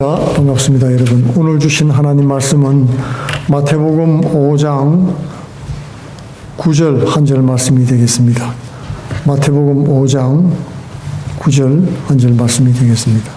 반갑습니다, 여러분. 오늘 주신 하나님 말씀은 마태복음 5장 9절 한 절 말씀이 되겠습니다. 마태복음 5장 9절 한 절 말씀이 되겠습니다.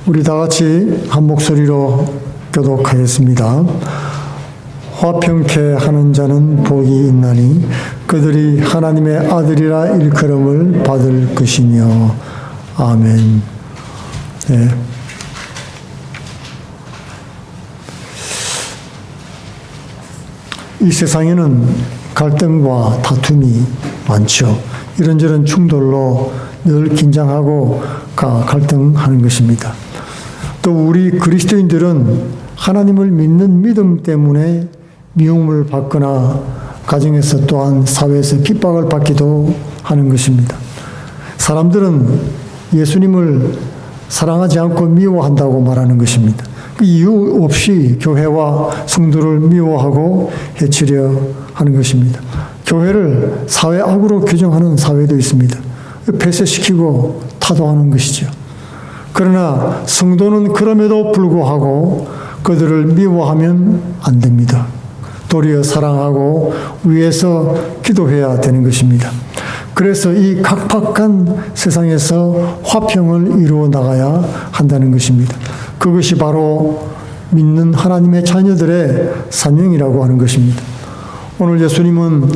우리 다 같이 한 목소리로 교독하겠습니다. 화평케 하는 자는 복이 있나니 그들이 하나님의 아들이라 일컬음을 받을 것이며. 아멘. 네. 이 세상에는 갈등과 다툼이 많죠. 이런저런 충돌로 늘 긴장하고 갈등하는 것입니다. 또 우리 그리스도인들은 하나님을 믿는 믿음 때문에 미움을 받거나 가정에서 또한 사회에서 핍박을 받기도 하는 것입니다. 사람들은 예수님을 사랑하지 않고 미워한다고 말하는 것입니다. 그 이유 없이 교회와 성도를 미워하고 해치려 하는 것입니다. 교회를 사회 악으로 규정하는 사회도 있습니다. 폐쇄시키고 타도하는 것이죠. 그러나 성도는 그럼에도 불구하고 그들을 미워하면 안 됩니다. 도리어 사랑하고 위해서 기도해야 되는 것입니다. 그래서 이 각박한 세상에서 화평을 이루어 나가야 한다는 것입니다. 그것이 바로 믿는 하나님의 자녀들의 사명이라고 하는 것입니다. 오늘 예수님은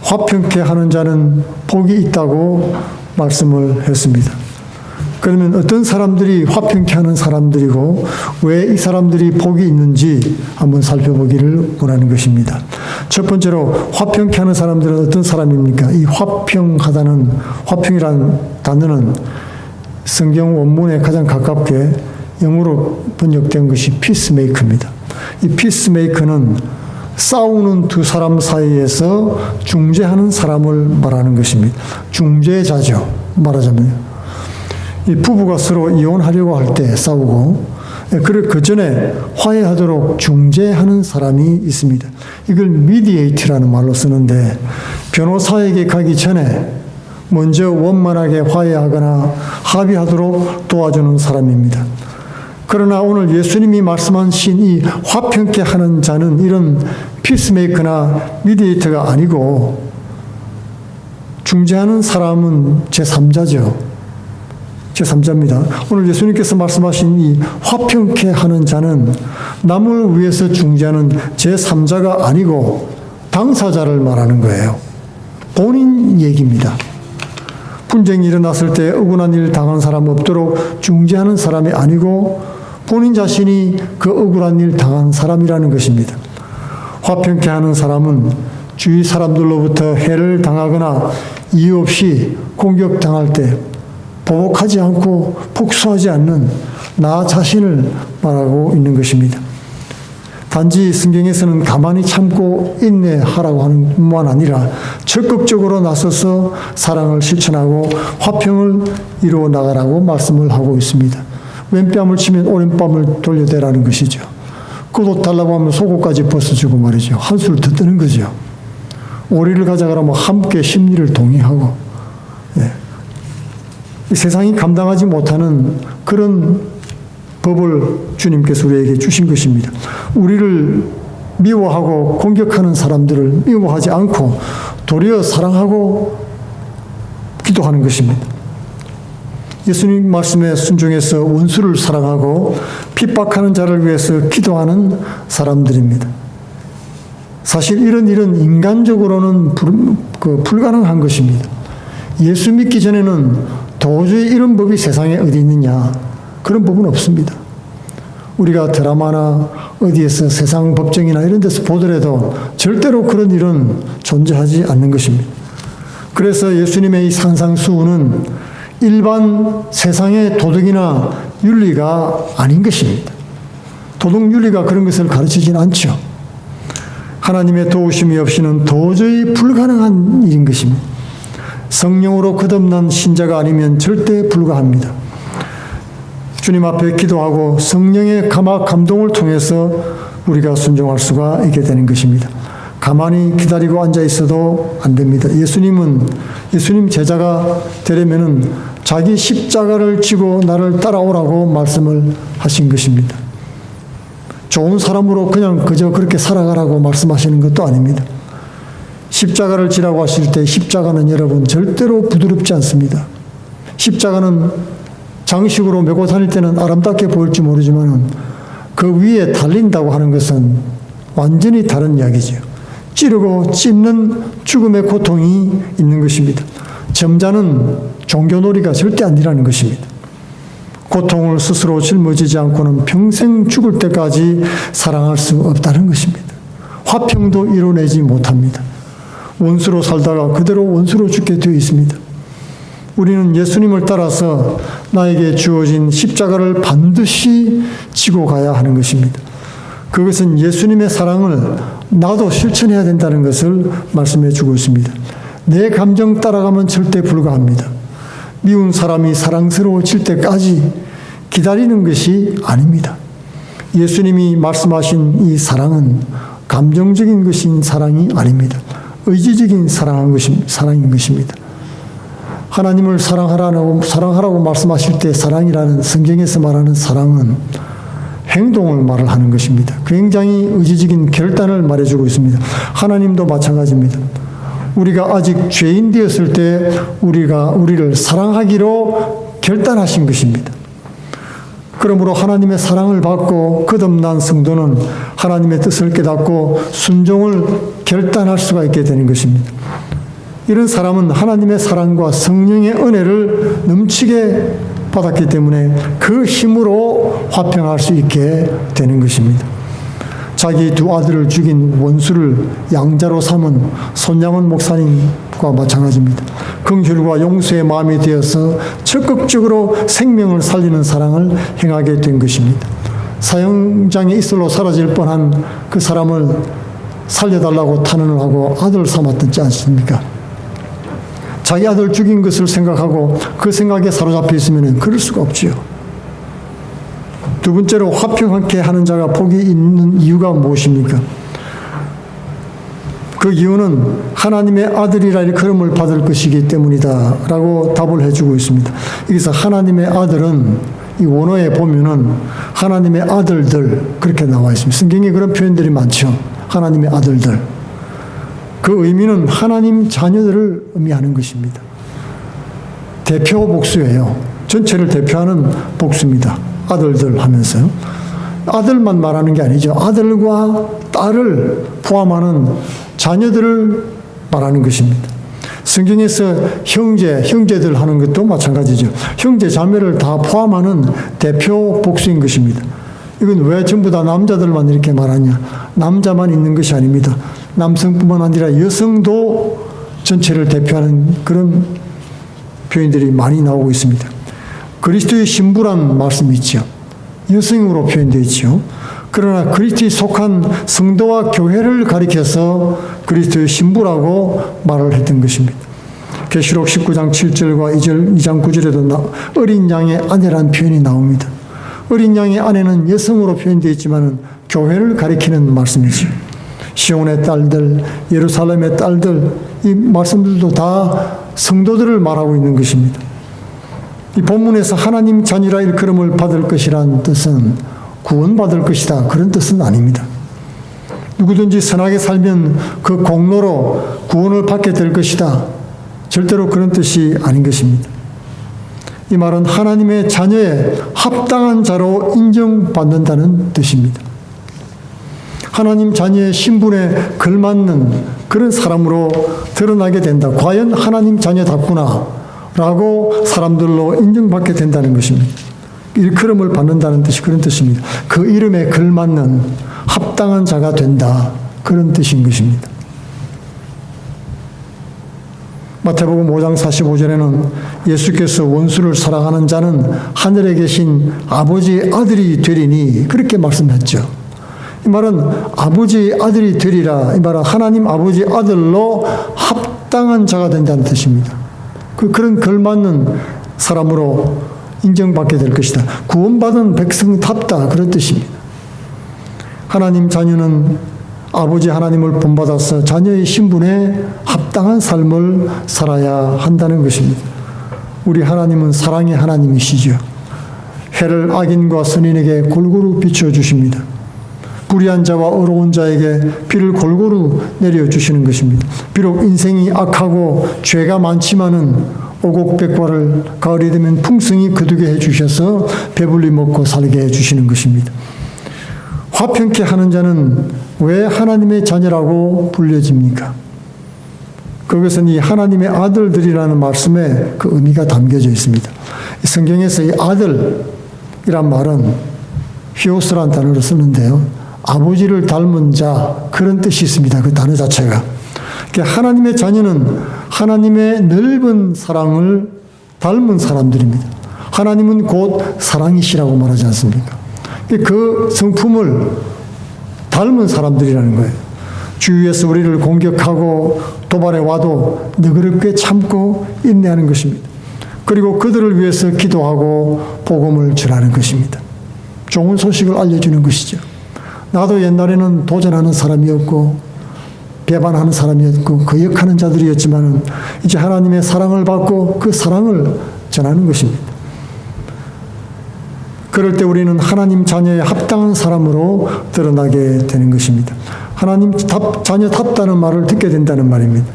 화평케 하는 자는 복이 있다고 말씀을 했습니다. 그러면 어떤 사람들이 화평케 하는 사람들이고 왜 이 사람들이 복이 있는지 한번 살펴보기를 원하는 것입니다. 첫 번째로 화평케 하는 사람들은 어떤 사람입니까? 이 화평이라는 단어는 성경 원문에 가장 가깝게 영어로 번역된 것이 피스메이커입니다. 이 피스메이커는 싸우는 두 사람 사이에서 중재하는 사람을 말하는 것입니다. 중재자죠, 말하자면. 이 부부가 서로 이혼하려고 할 때 싸우고, 그 전에 화해하도록 중재하는 사람이 있습니다. 이걸 미디에이트라는 말로 쓰는데, 변호사에게 가기 전에 먼저 원만하게 화해하거나 합의하도록 도와주는 사람입니다. 그러나 오늘 예수님이 말씀하신 이 화평케 하는 자는 이런 피스메이커나 미디에이터가 아니고, 중재하는 사람은 제3자죠. 제3자입니다. 오늘 예수님께서 말씀하신 이 화평케 하는 자는 남을 위해서 중재하는 제3자가 아니고 당사자를 말하는 거예요. 본인 얘기입니다. 분쟁이 일어났을 때 억울한 일 당한 사람 없도록 중재하는 사람이 아니고 본인 자신이 그 억울한 일 당한 사람이라는 것입니다. 화평케 하는 사람은 주위 사람들로부터 해를 당하거나 이유 없이 공격당할 때 보복하지 않고 복수하지 않는 나 자신을 말하고 있는 것입니다. 단지 성경에서는 가만히 참고 인내하라고 하는 뿐만 아니라 적극적으로 나서서 사랑을 실천하고 화평을 이루어 나가라고 말씀을 하고 있습니다. 왼뺨을 치면 오른뺨을 돌려대라는 것이죠. 그옷 달라고 하면 속옷까지 벗어주고 말이죠. 한수를 더 뜨는 거죠. 오리를 가져가라면 함께 심리를 동의하고, 이 세상이 감당하지 못하는 그런 법을 주님께서 우리에게 주신 것입니다. 우리를 미워하고 공격하는 사람들을 미워하지 않고 도리어 사랑하고 기도하는 것입니다. 예수님 말씀에 순종해서 원수를 사랑하고 핍박하는 자를 위해서 기도하는 사람들입니다. 사실 이런 일은 인간적으로는 불가능한 것입니다. 예수 믿기 전에는 도저히 이런 법이 세상에 어디 있느냐, 그런 법은 없습니다. 우리가 드라마나 어디에서 세상 법정이나 이런 데서 보더라도 절대로 그런 일은 존재하지 않는 것입니다. 그래서 예수님의 이 산상수훈은 일반 세상의 도덕이나 윤리가 아닌 것입니다. 도덕 윤리가 그런 것을 가르치진 않죠. 하나님의 도우심이 없이는 도저히 불가능한 일인 것입니다. 성령으로 거듭난 신자가 아니면 절대 불가합니다. 주님 앞에 기도하고 성령의 감동을 통해서 우리가 순종할 수가 있게 되는 것입니다. 가만히 기다리고 앉아 있어도 안 됩니다. 예수님 제자가 되려면은 자기 십자가를 지고 나를 따라오라고 말씀을 하신 것입니다. 좋은 사람으로 그냥 그저 그렇게 살아가라고 말씀하시는 것도 아닙니다. 십자가를 지라고 하실 때 십자가는 여러분 절대로 부드럽지 않습니다. 십자가는 장식으로 메고 다닐 때는 아름답게 보일지 모르지만 그 위에 달린다고 하는 것은 완전히 다른 이야기죠. 찌르고 찢는 죽음의 고통이 있는 것입니다. 점잖은 종교놀이가 절대 아니라는 것입니다. 고통을 스스로 짊어지지 않고는 평생 죽을 때까지 사랑할 수 없다는 것입니다. 화평도 이뤄내지 못합니다. 원수로 살다가 그대로 원수로 죽게 되어 있습니다. 우리는 예수님을 따라서 나에게 주어진 십자가를 반드시 지고 가야 하는 것입니다. 그것은 예수님의 사랑을 나도 실천해야 된다는 것을 말씀해 주고 있습니다. 내 감정 따라가면 절대 불가합니다. 미운 사람이 사랑스러워질 때까지 기다리는 것이 아닙니다. 예수님이 말씀하신 이 사랑은 감정적인 것인 사랑이 아닙니다. 의지적인 사랑인 것입니다. 하나님을 사랑하라고 말씀하실 때 사랑이라는 성경에서 말하는 사랑은 행동을 말을 하는 것입니다. 굉장히 의지적인 결단을 말해주고 있습니다. 하나님도 마찬가지입니다. 우리가 아직 죄인 되었을 때 우리를 사랑하기로 결단하신 것입니다. 그러므로 하나님의 사랑을 받고 거듭난 성도는 하나님의 뜻을 깨닫고 순종을 결단할 수가 있게 되는 것입니다. 이런 사람은 하나님의 사랑과 성령의 은혜를 넘치게 받았기 때문에 그 힘으로 화평할 수 있게 되는 것입니다. 자기 두 아들을 죽인 원수를 양자로 삼은 손양원 목사님과 마찬가지입니다. 긍휼과 용서의 마음이 되어서 적극적으로 생명을 살리는 사랑을 행하게 된 것입니다. 사형장에 이슬로 사라질 뻔한 그 사람을 살려달라고 탄원을 하고 아들 삼았지 않습니까? 자기 아들 죽인 것을 생각하고 그 생각에 사로잡혀 있으면 그럴 수가 없지요. 두 번째로 화평하게 하는 자가 복이 있는 이유가 무엇입니까? 그 이유는 하나님의 아들이라 일컬음을 받을 것이기 때문이다 라고 답을 해주고 있습니다. 여기서 하나님의 아들은 이 원어에 보면은 하나님의 아들들 그렇게 나와 있습니다. 성경에 그런 표현들이 많죠. 하나님의 아들들. 그 의미는 하나님 자녀들을 의미하는 것입니다. 대표 복수예요. 전체를 대표하는 복수입니다. 아들들 하면서요. 아들만 말하는 게 아니죠. 아들과 딸을 포함하는 자녀들을 말하는 것입니다. 성경에서 형제들 하는 것도 마찬가지죠. 형제 자매를 다 포함하는 대표 복수인 것입니다. 이건 왜 전부 다 남자들만 이렇게 말하냐? 남자만 있는 것이 아닙니다. 남성뿐만 아니라 여성도 전체를 대표하는 그런 표현들이 많이 나오고 있습니다. 그리스도의 신부란 말씀이 있죠. 여성으로 표현되어 있죠. 그러나 그리스도에 속한 성도와 교회를 가리켜서 그리스도의 신부라고 말을 했던 것입니다. 계시록 19장 7절과 2장 9절에도 어린 양의 아내라는 표현이 나옵니다. 어린 양의 아내는 여성으로 표현되어 있지만 교회를 가리키는 말씀이죠. 시온의 딸들, 예루살렘의 딸들, 이 말씀들도 다 성도들을 말하고 있는 것입니다. 이 본문에서 하나님 자녀라 일컬음을 받을 것이라는 뜻은 구원받을 것이다 그런 뜻은 아닙니다. 누구든지 선하게 살면 그 공로로 구원을 받게 될 것이다. 절대로 그런 뜻이 아닌 것입니다. 이 말은 하나님의 자녀의 합당한 자로 인정받는다는 뜻입니다. 하나님 자녀의 신분에 걸맞는 그런 사람으로 드러나게 된다. 과연 하나님 자녀답구나 라고 사람들로 인정받게 된다는 것입니다. 일컬음을 받는다는 뜻이 그런 뜻입니다. 그 이름에 걸맞는 합당한 자가 된다. 그런 뜻인 것입니다. 마태복음 5장 45절에는 예수께서 원수를 사랑하는 자는 하늘에 계신 아버지의 아들이 되리니 그렇게 말씀했죠. 이 말은 아버지의 아들이 되리라. 이 말은 하나님 아버지의 아들로 합당한 자가 된다는 뜻입니다. 그런 걸맞는 사람으로 인정받게 될 것이다. 구원받은 백성답다. 그런 뜻입니다. 하나님 자녀는 아버지 하나님을 본받아서 자녀의 신분에 합당한 삶을 살아야 한다는 것입니다. 우리 하나님은 사랑의 하나님이시죠. 해를 악인과 선인에게 골고루 비춰주십니다. 불의한 자와 어려운 자에게 비를 골고루 내려주시는 것입니다. 비록 인생이 악하고 죄가 많지만은 오곡백과를 가을이 되면 풍성히 거두게 해주셔서 배불리 먹고 살게 해주시는 것입니다. 화평케 하는 자는 왜 하나님의 자녀라고 불려집니까? 그것은 이 하나님의 아들들이라는 말씀에 그 의미가 담겨져 있습니다. 성경에서 이 아들이란 말은 히오스라는 단어를 쓰는데요. 아버지를 닮은 자, 그런 뜻이 있습니다. 그 단어 자체가. 그러니까 하나님의 자녀는 하나님의 넓은 사랑을 닮은 사람들입니다. 하나님은 곧 사랑이시라고 말하지 않습니까? 그 성품을 닮은 사람들이라는 거예요. 주위에서 우리를 공격하고 도발해 와도 너그럽게 참고 인내하는 것입니다. 그리고 그들을 위해서 기도하고 복음을 전하는 것입니다. 좋은 소식을 알려주는 것이죠. 나도 옛날에는 도전하는 사람이었고 배반하는 사람이었고 거역하는 자들이었지만 이제 하나님의 사랑을 받고 그 사랑을 전하는 것입니다. 그럴 때 우리는 하나님 자녀에 합당한 사람으로 드러나게 되는 것입니다. 하나님 자녀답다는 말을 듣게 된다는 말입니다.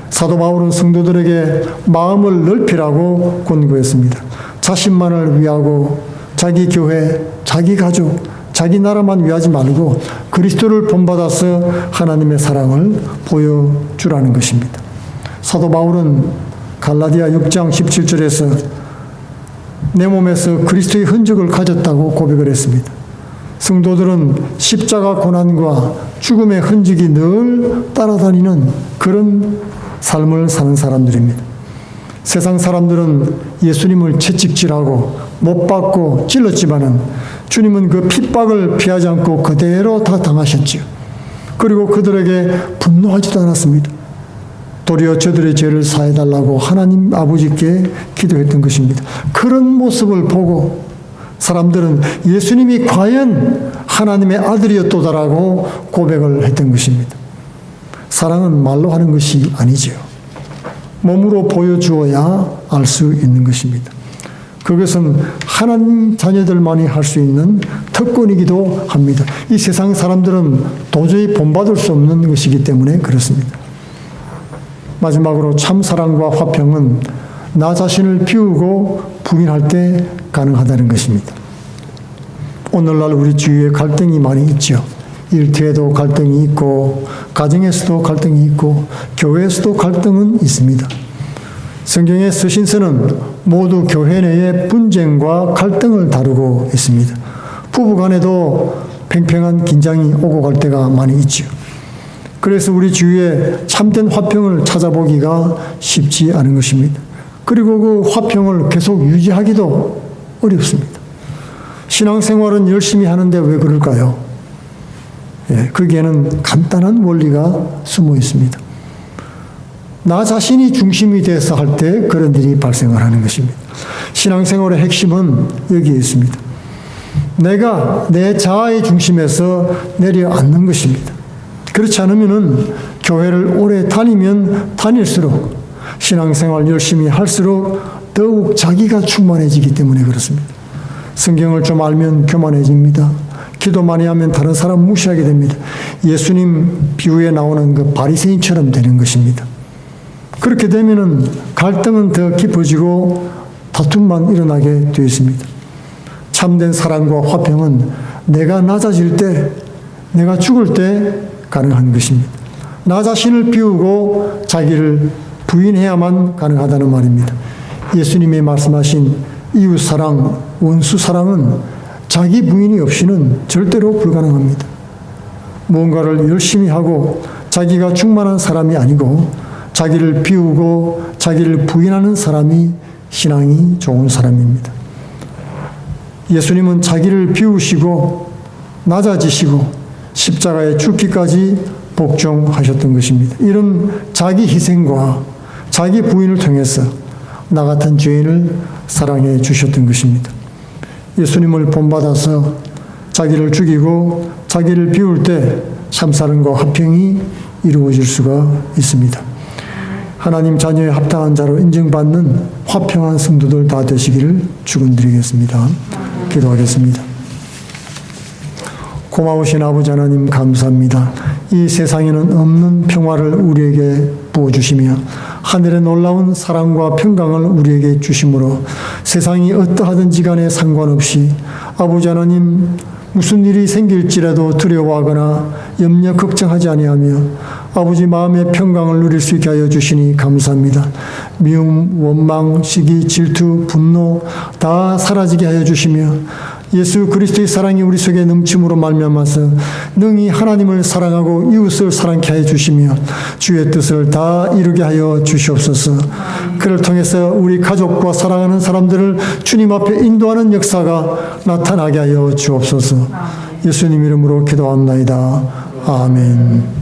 사도 바울은 성도들에게 마음을 넓히라고 권고했습니다. 자신만을 위하고 자기 교회, 자기 가족, 자기 나라만 위하지 말고 그리스도를 본받아서 하나님의 사랑을 보여주라는 것입니다. 사도 바울은 갈라디아 6장 17절에서 내 몸에서 그리스도의 흔적을 가졌다고 고백을 했습니다. 성도들은 십자가 고난과 죽음의 흔적이 늘 따라다니는 그런 삶을 사는 사람들입니다. 세상 사람들은 예수님을 채찍질하고 못 박고 찔렀지만은 주님은 그 핍박을 피하지 않고 그대로 다 당하셨지요. 그리고 그들에게 분노하지도 않았습니다. 도리어 저들의 죄를 사해달라고 하나님 아버지께 기도했던 것입니다. 그런 모습을 보고 사람들은 예수님이 과연 하나님의 아들이었도다라고 고백을 했던 것입니다. 사랑은 말로 하는 것이 아니지요. 몸으로 보여주어야 알 수 있는 것입니다. 그것은 하나님 자녀들만이 할 수 있는 특권이기도 합니다. 이 세상 사람들은 도저히 본받을 수 없는 것이기 때문에 그렇습니다. 마지막으로 참 사랑과 화평은 나 자신을 비우고 부인할 때 가능하다는 것입니다. 오늘날 우리 주위에 갈등이 많이 있죠. 일터에도 갈등이 있고 가정에서도 갈등이 있고 교회에서도 갈등은 있습니다. 성경의 서신서는 모두 교회 내의 분쟁과 갈등을 다루고 있습니다. 부부 간에도 팽팽한 긴장이 오고 갈 때가 많이 있죠. 그래서 우리 주위에 참된 화평을 찾아보기가 쉽지 않은 것입니다. 그리고 그 화평을 계속 유지하기도 어렵습니다. 신앙생활은 열심히 하는데 왜 그럴까요? 거기에는 간단한 원리가 숨어 있습니다. 나 자신이 중심이 돼서 할 때 그런 일이 발생을 하는 것입니다. 신앙생활의 핵심은 여기에 있습니다. 내가 내 자아의 중심에서 내려앉는 것입니다. 그렇지 않으면은 교회를 오래 다니면 다닐수록 신앙생활 열심히 할수록 더욱 자기가 충만해지기 때문에 그렇습니다. 성경을 좀 알면 교만해집니다. 기도 많이 하면 다른 사람 무시하게 됩니다. 예수님 비유에 나오는 그 바리새인처럼 되는 것입니다. 그렇게 되면은 갈등은 더 깊어지고 다툼만 일어나게 되어 있습니다. 참된 사랑과 화평은 내가 낮아질 때, 내가 죽을 때 가능한 것입니다. 나 자신을 비우고 자기를 부인해야만 가능하다는 말입니다. 예수님이 말씀하신 이웃 사랑, 원수 사랑은 자기 부인이 없이는 절대로 불가능합니다. 무언가를 열심히 하고 자기가 충만한 사람이 아니고 자기를 비우고 자기를 부인하는 사람이 신앙이 좋은 사람입니다. 예수님은 자기를 비우시고 낮아지시고 십자가에 죽기까지 복종하셨던 것입니다. 이런 자기 희생과 자기 부인을 통해서 나 같은 죄인을 사랑해 주셨던 것입니다. 예수님을 본받아서 자기를 죽이고 자기를 비울 때 참사랑과 화평이 이루어질 수가 있습니다. 하나님 자녀의 합당한 자로 인정받는 화평한 성도들 다 되시기를 축원드리겠습니다. 기도하겠습니다. 고마우신 아버지 하나님 감사합니다. 이 세상에는 없는 평화를 우리에게 부어주시며 하늘의 놀라운 사랑과 평강을 우리에게 주심으로 세상이 어떠하든지 간에 상관없이 아버지 하나님 무슨 일이 생길지라도 두려워하거나 염려 걱정하지 아니하며 아버지 마음의 평강을 누릴 수 있게 하여 주시니 감사합니다. 미움, 원망, 시기, 질투, 분노 다 사라지게 하여 주시며 예수 그리스도의 사랑이 우리 속에 넘침으로 말미암아서 능히 하나님을 사랑하고 이웃을 사랑케 하여 주시며 주의 뜻을 다 이루게 하여 주시옵소서. 그를 통해서 우리 가족과 사랑하는 사람들을 주님 앞에 인도하는 역사가 나타나게 하여 주옵소서. 예수님 이름으로 기도합나이다. 아멘.